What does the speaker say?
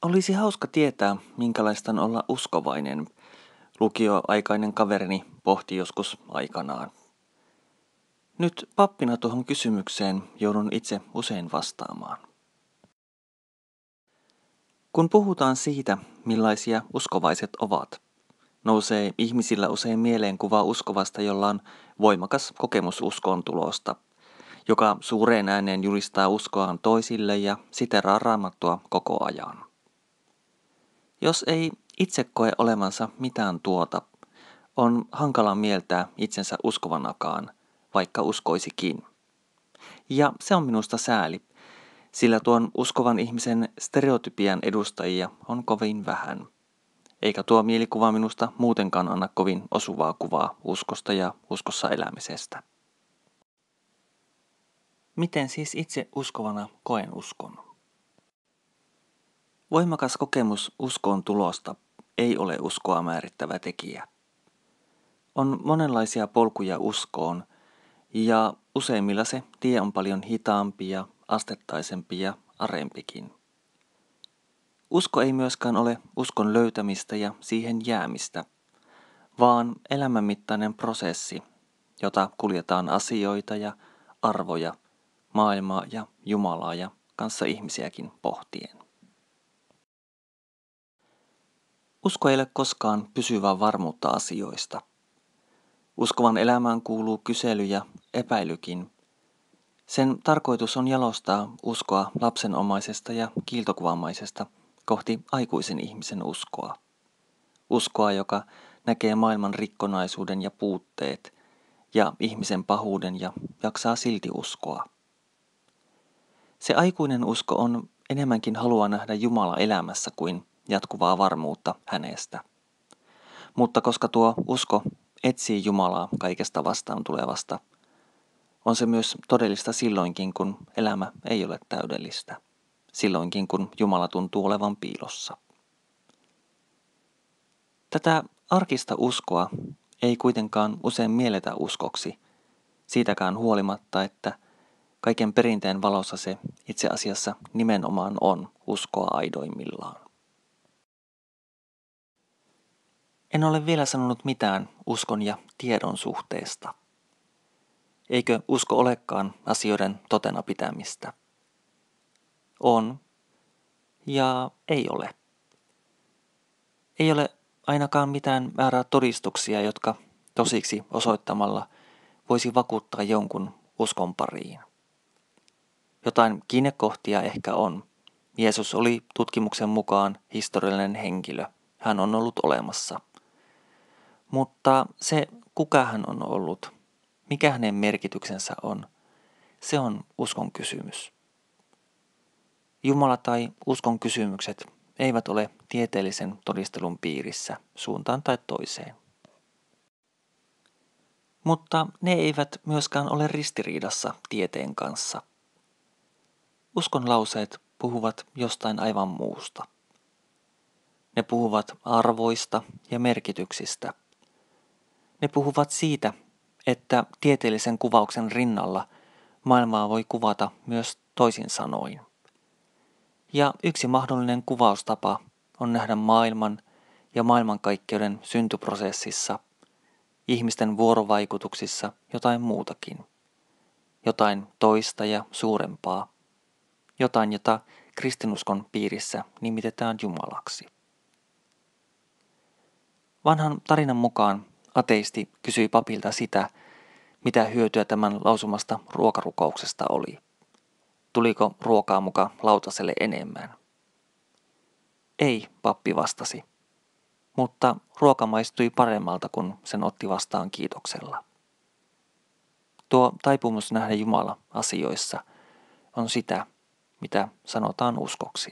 Olisi hauska tietää, minkälaista on olla uskovainen, lukioaikainen kaverini pohti joskus aikanaan. Nyt pappina tuohon kysymykseen joudun itse usein vastaamaan. Kun puhutaan siitä, millaisia uskovaiset ovat, nousee ihmisillä usein mieleen kuva uskovasta, jolla on voimakas kokemus uskoon tulosta, joka suureen ääneen julistaa uskoaan toisille ja siteraa Raamattua koko ajan. Jos ei itse koe olevansa mitään tuota, on hankala mieltää itsensä uskovanakaan, vaikka uskoisikin. Ja se on minusta sääli, sillä tuon uskovan ihmisen stereotypian edustajia on kovin vähän. Eikä tuo mielikuva minusta muutenkaan anna kovin osuvaa kuvaa uskosta ja uskossa elämisestä. Miten siis itse uskovana koen uskon? Voimakas kokemus uskoon tulosta ei ole uskoa määrittävä tekijä. On monenlaisia polkuja uskoon, ja useimmilla se tie on paljon hitaampi ja astettaisempi ja arempikin. Usko ei myöskään ole uskon löytämistä ja siihen jäämistä, vaan elämänmittainen prosessi, jota kuljetaan asioita ja arvoja, maailmaa ja Jumalaa ja kanssa ihmisiäkin pohtien. Usko ei ole koskaan pysyvää varmuutta asioista. Uskovan elämään kuuluu kysely ja epäilykin. Sen tarkoitus on jalostaa uskoa lapsenomaisesta ja kiiltokuvamaisesta kohti aikuisen ihmisen uskoa. Uskoa, joka näkee maailman rikkonaisuuden ja puutteet ja ihmisen pahuuden ja jaksaa silti uskoa. Se aikuinen usko on enemmänkin halua nähdä Jumala elämässä kuin jatkuvaa varmuutta hänestä. Mutta koska tuo usko etsii Jumalaa kaikesta vastaan tulevasta, on se myös todellista silloinkin, kun elämä ei ole täydellistä. Silloinkin, kun Jumala tuntuu olevan piilossa. Tätä arkista uskoa ei kuitenkaan usein mielletä uskoksi, siitäkään huolimatta, että kaiken perinteen valossa se itse asiassa nimenomaan on uskoa aidoimmillaan. En ole vielä sanonut mitään uskon ja tiedon suhteesta. Eikö usko olekaan asioiden totena pitämistä? On ja ei ole. Ei ole ainakaan mitään määrää todistuksia, jotka tosiksi osoittamalla voisi vakuuttaa jonkun uskon pariin. Jotain kiinnekohtia ehkä on. Jeesus oli tutkimuksen mukaan historiallinen henkilö. Hän on ollut olemassa. Mutta se, kuka hän on ollut, mikä hänen merkityksensä on, se on uskon kysymys. Jumala tai uskon kysymykset eivät ole tieteellisen todistelun piirissä suuntaan tai toiseen. Mutta ne eivät myöskään ole ristiriidassa tieteen kanssa. Uskon lauseet puhuvat jostain aivan muusta. Ne puhuvat arvoista ja merkityksistä. Ne puhuvat siitä, että tieteellisen kuvauksen rinnalla maailmaa voi kuvata myös toisin sanoin. Ja yksi mahdollinen kuvaustapa on nähdä maailman ja maailmankaikkeuden syntyprosessissa, ihmisten vuorovaikutuksissa jotain muutakin. Jotain toista ja suurempaa. Jotain, jota kristinuskon piirissä nimitetään Jumalaksi. Vanhan tarinan mukaan ateisti kysyi papilta sitä, mitä hyötyä tämän lausumasta ruokarukouksesta oli. Tuliko ruokaa muka lautaselle enemmän? Ei, pappi vastasi. Mutta ruoka maistui paremmalta, kun sen otti vastaan kiitoksella. Tuo taipumus nähdä Jumala asioissa on sitä, mitä sanotaan uskoksi.